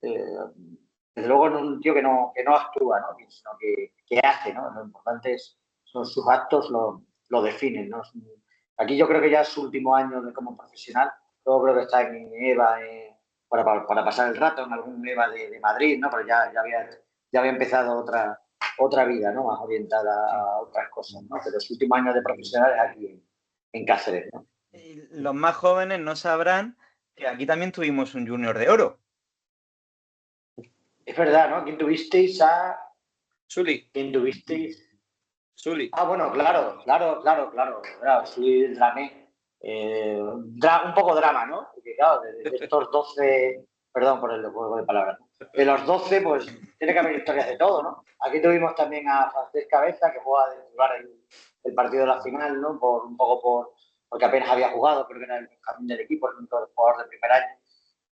desde luego no es un tío que no actúa, ¿no? Sino que hace, ¿no? Lo importante son sus actos, lo definen, ¿no? Aquí yo creo que ya es su último año como profesional. Luego creo que está en EVA para pasar el rato, en algún EVA de Madrid, ¿no? Pero ya había empezado otra vida, ¿no? Más orientada a otras cosas, ¿no? Pero su último año de profesional es aquí en Cáceres, ¿no? Los más jóvenes no sabrán que aquí también tuvimos un Junior de Oro. Es verdad, ¿no? ¿Quién tuvisteis? Suli. ¿Quién tuvisteis? Suli. Ah, bueno, claro. Suli Dramé. Un poco drama, ¿no? Porque claro, de estos 12, perdón por el juego de palabras, de los 12, pues tiene que haber historias de todo, ¿no? Aquí tuvimos también a Francesc Cabeza, que juega de titular el partido de la final, ¿no? Porque apenas había jugado, creo que era el camino del equipo, el único jugador del primer año.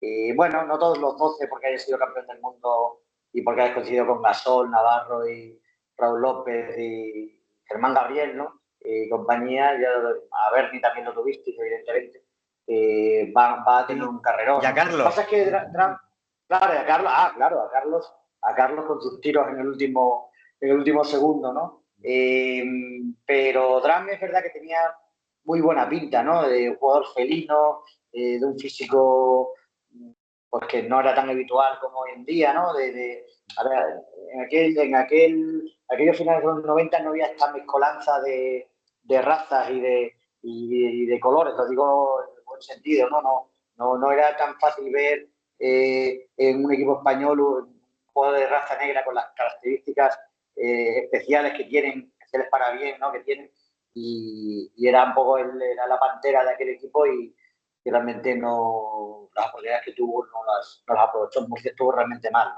Y bueno, no todos los 12 porque haya sido campeón del mundo y porque hayas coincidido con Gasol, Navarro y Raúl López y Germán Gabriel, ¿no? Y compañía, ya a Berni también lo tuviste, evidentemente. Va a tener un carrerón. Y a Carlos. Lo que pasa es que, claro, a Carlos con sus tiros en el último segundo, ¿no? Pero Dram es verdad que tenía muy buena pinta, ¿no? De un jugador felino, de un físico pues que no era tan habitual como hoy en día, ¿no? A ver, en aquellos finales de los 90 no había esta mezcolanza de razas y de colores, lo digo en el buen sentido, ¿no? No era tan fácil ver en un equipo español un jugador de raza negra con las características especiales que tienen, que les para bien, ¿no? Que tienen, y era un poco era la pantera de aquel equipo, y realmente no, las oportunidades que tuvo no las aprovechó. Murcia estuvo realmente mal.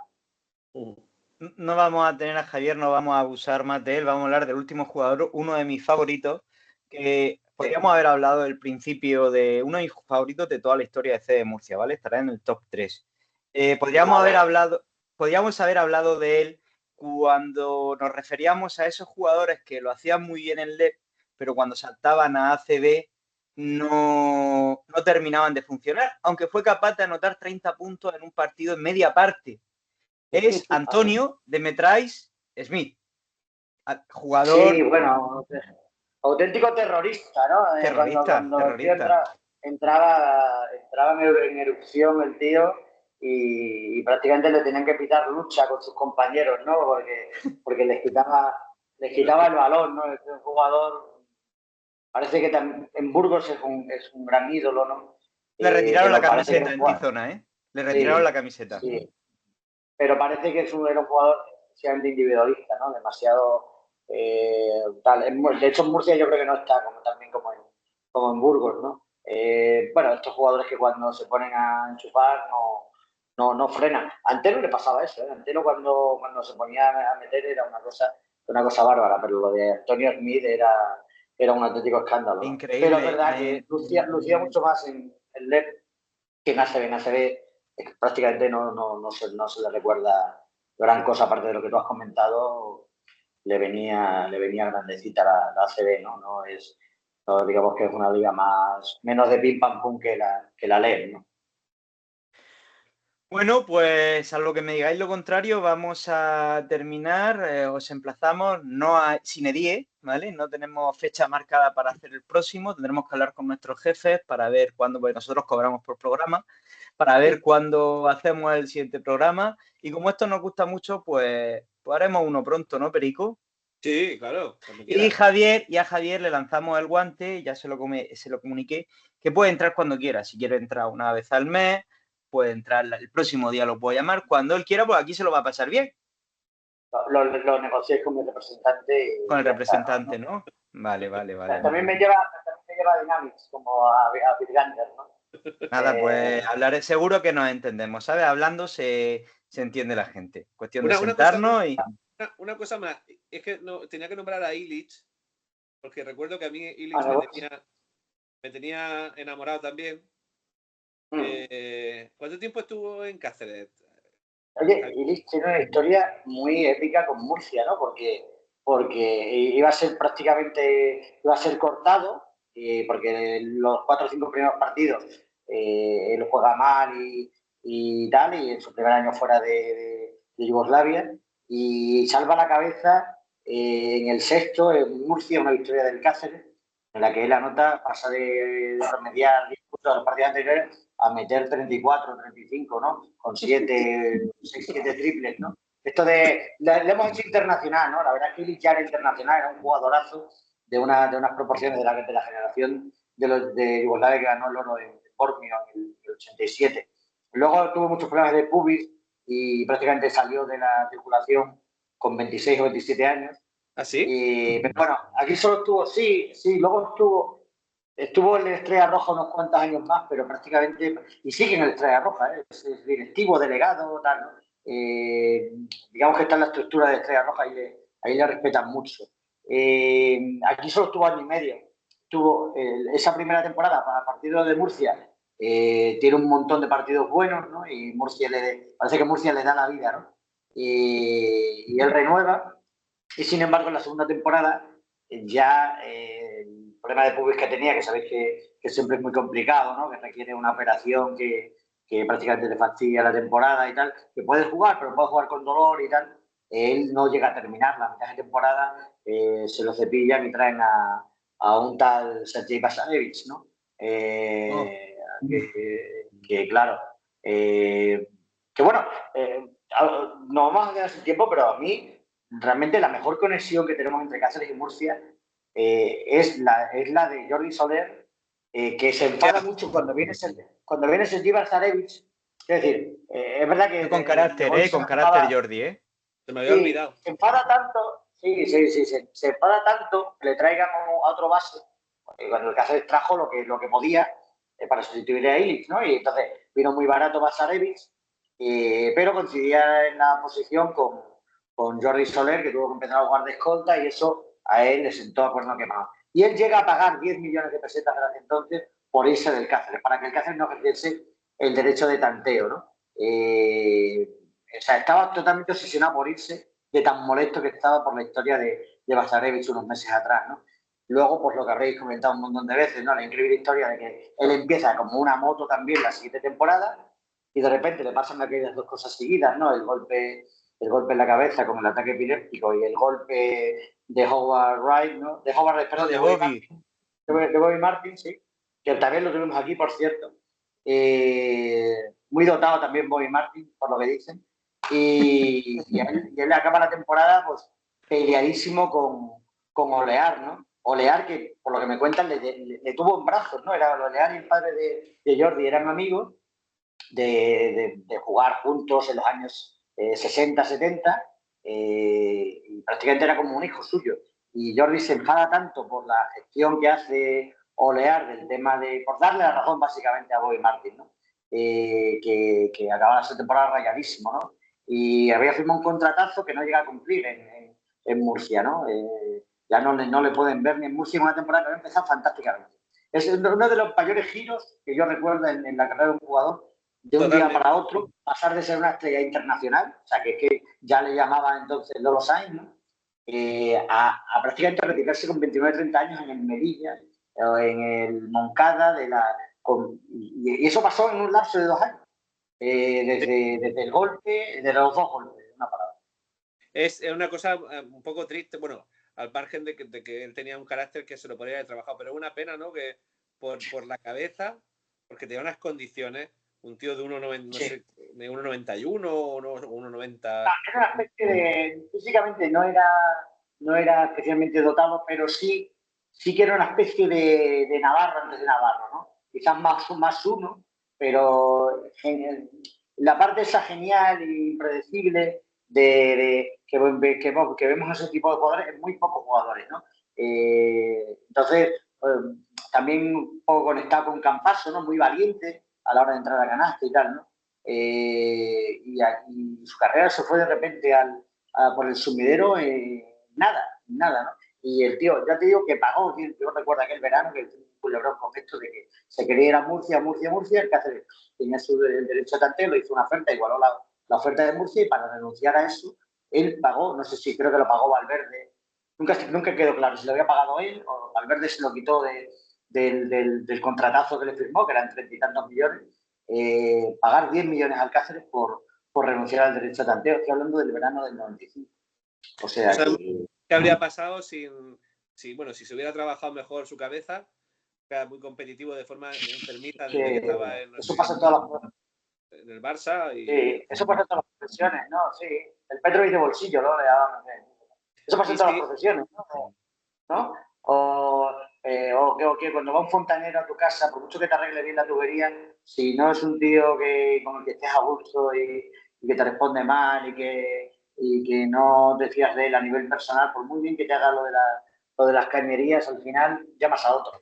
No vamos a tener a Javier, no vamos a abusar más de él, vamos a hablar del último jugador, uno de mis favoritos, que podríamos haber hablado del principio de uno de mis favoritos de toda la historia de CD Murcia, ¿vale? Estará en el top 3. Podríamos haber hablado de él cuando nos referíamos a esos jugadores que lo hacían muy bien en LEP, pero cuando saltaban a ACB no terminaban de funcionar, aunque fue capaz de anotar 30 puntos en un partido en media parte. Es Antonio Demetrais Smith, jugador... Sí, bueno, auténtico terrorista, ¿no? Cuando el tío entraba en erupción el tío y prácticamente le tenían que pitar lucha con sus compañeros, ¿no? Porque les quitaba el balón, ¿no? Es un jugador, parece que en Burgos es un gran ídolo, ¿no? Le retiraron la Pero parece que camiseta en Tizona, ¿eh? Le retiraron sí, la camiseta. sí. Pero parece que era un jugador excesivamente individualista, ¿no? Demasiado tal. De hecho, en Murcia yo creo que no está también como en Burgos, ¿no? Bueno, estos jugadores que cuando se ponen a enchufar no frenan. A Antelo le pasaba eso, ¿eh? Antelo cuando se ponía a meter era una cosa bárbara, pero lo de Antonio Smith era un auténtico escándalo, ¿no? Pero es Increíble. verdad que lucía mucho más en LEP que en ACB. En ACB prácticamente no se le recuerda gran cosa, aparte de lo que tú has comentado, le venía grandecita la ACB, ¿no? No, digamos que es una liga menos de pim pam pum que la LEB, ¿no? Bueno, pues a lo que me digáis lo contrario, vamos a terminar. Os emplazamos no a Sine Die, ¿vale? No tenemos fecha marcada para hacer el próximo. Tendremos que hablar con nuestros jefes para ver cuándo, pues nosotros cobramos por programa, para ver cuándo hacemos el siguiente programa. Y como esto nos gusta mucho, pues haremos uno pronto, ¿no, Perico? Sí, claro, cuando Y quieras. a Javier le lanzamos el guante, ya se lo comuniqué, que puede entrar cuando quiera. Si quiere entrar una vez al mes, puede entrar el próximo día, lo puedo llamar. Cuando él quiera, pues aquí se lo va a pasar bien. Lo negocié con mi representante Con y el ya está, representante, ¿no? Vale. También me lleva Dynamics, como a Bitgander, ¿no? Nada, pues hablaré, seguro que nos entendemos, ¿sabes? Hablando se entiende la gente. Cuestión de Una cosa, sentarnos y... una cosa más, es que tenía que nombrar a Illich, porque recuerdo que a mí Illich Vale, me tenía enamorado también. ¿Cuánto tiempo estuvo en Cáceres? Oye, Iris tiene una historia muy épica con Murcia, ¿no? Porque iba a ser cortado, porque los 4 o 5 primeros partidos él juega mal y tal, y en su primer año fuera de Yugoslavia, y salva la cabeza en el sexto, en Murcia, una victoria del Cáceres, en la que él anota, pasa de promediar 10 puntos a los partidos anteriores a meter 34, 35, ¿no? Con 6, 7 triples, ¿no? Esto le hemos hecho internacional, ¿no? La verdad es que Ilic ya era internacional, era un jugadorazo de unas proporciones de la generación de Yugoslavia que ganó el oro en Bormio en el 87. Luego tuvo muchos problemas de pubis y prácticamente salió de la circulación con 26 o 27 años. ¿Ah, sí? Pero bueno, aquí solo luego estuvo en el Estrella Roja unos cuantos años más, pero prácticamente, y sigue en el Estrella Roja, es directivo, delegado, tal, ¿no? Digamos que está en la estructura de Estrella Roja y ahí le respetan mucho. Aquí solo estuvo año y medio. Esa primera temporada para partidos de Murcia, tiene un montón de partidos buenos, ¿no? Y parece que Murcia le da la vida, ¿no? Y él renueva. Y sin embargo, en la segunda temporada, ya el problema de pubis que tenía, que sabéis que siempre es muy complicado, ¿no? Que requiere una operación que prácticamente te fastidia la temporada y tal, que puedes jugar, pero puedes jugar con dolor y tal. Él no llega a terminar la mitad de temporada, se lo cepillan y traen a un tal Sergei Basarevich, ¿no? Claro, que bueno, no vamos a quedar sin tiempo, pero a mí realmente la mejor conexión que tenemos entre Cáceres y Murcia es la de Jordi Soler, que se enfada mucho cuando viene Sergi Barzarevich. Es decir, es verdad que Con se carácter Jordi, ¿eh? Se me había sí, olvidado. se enfada tanto, se enfada tanto que le traigan a otro base, cuando el Cáceres trajo lo que podía, para sustituir a Illich, ¿no? Y entonces vino muy barato Basarevich, pero coincidía en la posición con Jordi Soler, que tuvo que empezar a jugar de escolta, y eso a él le sentó a cuerno quemado. Y él llega a pagar 10 millones de pesetas de hace entonces por irse del Cáceres, para que el Cáceres no ejerciese el derecho de tanteo, ¿no? O sea, estaba totalmente obsesionado por irse, de tan molesto que estaba por la historia de Basarevich unos meses atrás, ¿no? Luego, pues lo que habréis comentado un montón de veces, ¿no? La increíble historia de que él empieza como una moto también la siguiente temporada y de repente le pasan aquellas dos cosas seguidas, ¿no? El golpe en la cabeza con el ataque epiléptico y el golpe de Howard Wright, ¿no? De Howard, perdón, de Bobby. De Bobby Martin, sí, que también lo tuvimos aquí, por cierto. Muy dotado también Bobby Martin, por lo que dicen. Y él acaba la temporada pues peleadísimo con Olear, ¿no? Olear, que por lo que me cuentan, le tuvo en brazos, ¿no? Era Olear y el padre de Jordi eran amigos de jugar juntos en los años 60, 70, y prácticamente era como un hijo suyo. Y Jordi se enfada tanto por la gestión que hace Olear del tema de, por darle la razón básicamente a Bobby Martin, ¿no? Que acaba la temporada rayadísimo, ¿no? Y había firmado un contratazo que no llega a cumplir en Murcia, ¿no? Ya no le pueden ver ni en Murcia en una temporada que había empezado fantásticamente. Es uno de los mayores giros que yo recuerdo en la carrera de un jugador, de un día para otro, pasar de ser una estrella internacional, o sea, que ya le llamaba entonces Lolo Sainz, ¿no? A prácticamente retirarse con 29, 30 años en el Melilla, o en el Moncada, y eso pasó en un lapso de 2 años, desde el golpe, de los dos golpes, una palabra. Es una cosa un poco triste, bueno, al margen de que él tenía un carácter que se lo podría haber trabajado, pero es una pena, ¿no? Que por la cabeza, porque tenía unas condiciones, un tío de 1,90, no sé, de 1,91 o 1,90. Era una especie de, físicamente no era especialmente dotado, pero sí que era una especie de Navarro antes de Navarro, ¿no? Quizás más uno, pero la parte esa genial e impredecible que vemos ese tipo de jugadores en muy pocos jugadores, ¿no? Entonces, también un poco conectado con Campaso, ¿no? Muy valiente a la hora de entrar a canasta y tal, ¿no? Y su carrera se fue de repente por el sumidero, nada, ¿no? Y el tío, ya te digo que pagó, yo recuerdo aquel verano que tuvo un culebrón con esto de que se quería ir a Murcia, el Cáceres tenía el derecho a tanteo, le hizo una oferta, igualó la oferta de Murcia y para renunciar a eso, él pagó, no sé si creo que lo pagó Valverde, nunca quedó claro si lo había pagado él o Valverde se lo quitó del contratazo que le firmó, que eran 30 y tantos millones, pagar 10 millones al Cáceres por renunciar al derecho a tanteo. Estoy hablando del verano del 95. O sea, ¿qué habría pasado si se hubiera trabajado mejor su cabeza? Era muy competitivo de forma enfermita desde que estaba eso pasa en todas las en el Barça. Sí, eso pasa en todas las profesiones, ¿no? Sí, el Petrovic de bolsillo, ¿no? Eso pasa en todas las profesiones, ¿no? O que cuando va un fontanero a tu casa, por mucho que te arregle bien la tubería, si no es un tío con el que estés a gusto y que te responde mal y que no te fías de él a nivel personal, por muy bien que te haga lo de las cañerías, al final llamas a otro,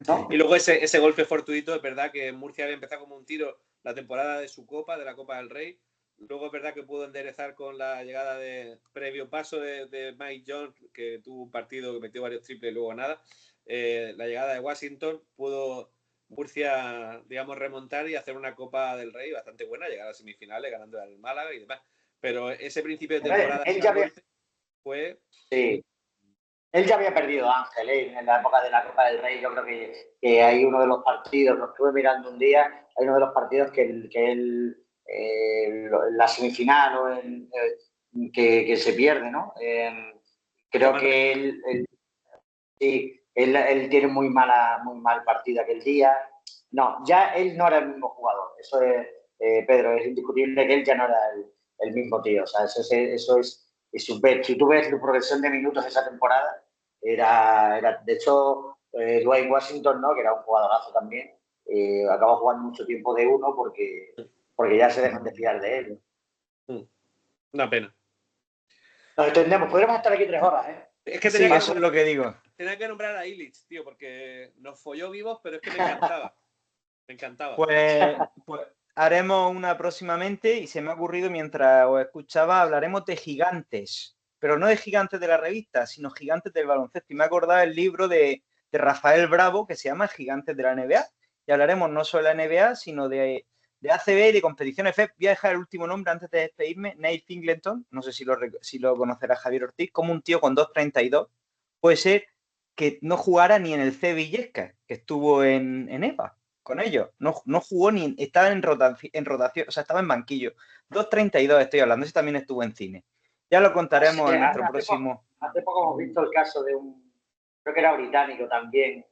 ¿no? Y luego ese golpe fortuito, es verdad que Murcia había empezado como un tiro la temporada de su Copa, de la Copa del Rey. Luego es verdad que pudo enderezar con la llegada de previo paso de Mike Jones, que tuvo un partido que metió varios triples y luego nada. La llegada de Washington pudo Murcia, digamos, remontar y hacer una Copa del Rey bastante buena, llegar a semifinales ganando al Málaga y demás. Pero ese principio de temporada fue... Sí. Él ya había perdido a Ángel, en la época de la Copa del Rey. Yo creo que hay uno de los partidos, lo estuve mirando un día, hay uno de los partidos que él la semifinal o que se pierde, ¿no? Creo que él tiene muy mal partido aquel día. No, ya él no era el mismo jugador. Eso es, Pedro, es indiscutible que él ya no era el mismo tío. O sea, eso es si tú ves su progresión de minutos esa temporada, era de hecho, Dwayne Washington, ¿no? Que era un jugadorazo también, acabó jugando mucho tiempo de uno porque ya se dejan de fiar de él. Una pena. Nos entendemos, podríamos estar aquí 3 horas, ¿eh? Es que tenía eso es lo que digo. Tenía que nombrar a Illich, tío, porque nos folló vivos, pero es que me encantaba. Me encantaba. Pues haremos una próximamente y se me ha ocurrido mientras os escuchaba, hablaremos de gigantes, pero no de gigantes de la revista, sino gigantes del baloncesto. Y me he acordado el libro de Rafael Bravo que se llama Gigantes de la NBA. Y hablaremos no solo de la NBA, sino de ACB y de competiciones FEP. Voy a dejar el último nombre antes de despedirme, Nate Fingleton, no sé si lo conocerá Javier Ortiz, como un tío con 2.32 puede ser que no jugara ni en el C. Villescas, que estuvo en EVA con ellos. No jugó ni, estaba en rotación, o sea, estaba en banquillo. 2.32 estoy hablando, ese también estuvo en cine. Ya lo contaremos en nuestro próximo. Hace poco hemos visto el caso de creo que era británico también,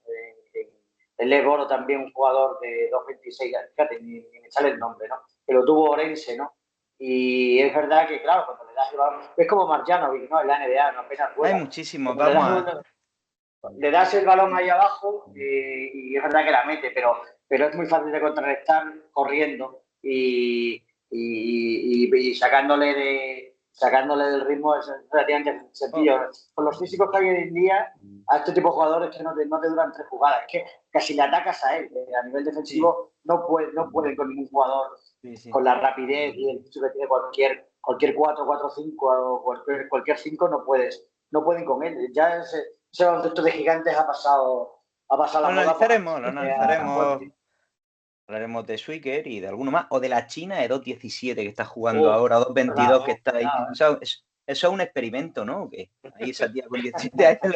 el Leboro también, un jugador de 2.26, fíjate, ni me sale el nombre, ¿no? Que lo tuvo Orense, ¿no? Y es verdad que, claro, cuando le das el balón, es como Marjanovic, ¿no? En la NBA, no apenas juega. Hay muchísimos, vamos a... Le das el balón ahí abajo y es verdad que la mete, pero es muy fácil de contrarrestar corriendo y sacándole del ritmo es relativamente sencillo. Con los físicos que hay hoy en día, a este tipo de jugadores que no te duran 3 jugadas, es que casi le atacas a él. A nivel defensivo no pueden con ningún jugador con la rapidez y el físico que tiene cualquier 4-4-5 o cualquier 5 no pueden con él. Ya ese baloncesto de gigantes ha pasado la moda. Lo analizaremos. Hablaremos de Swicker y de alguno más. O de la China de 2.17 que está jugando ahora, 2.22 que está ahí. O sea, eso es un experimento, ¿no? Que ahí esa tía con 17 años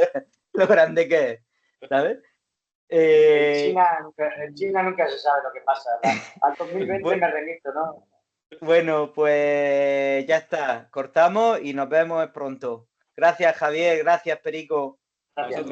lo grande que es, ¿sabes? En China nunca se sabe lo que pasa. Al 2020 me remito, ¿no? Bueno, pues ya está. Cortamos y nos vemos pronto. Gracias, Javier. Gracias, Perico. Gracias.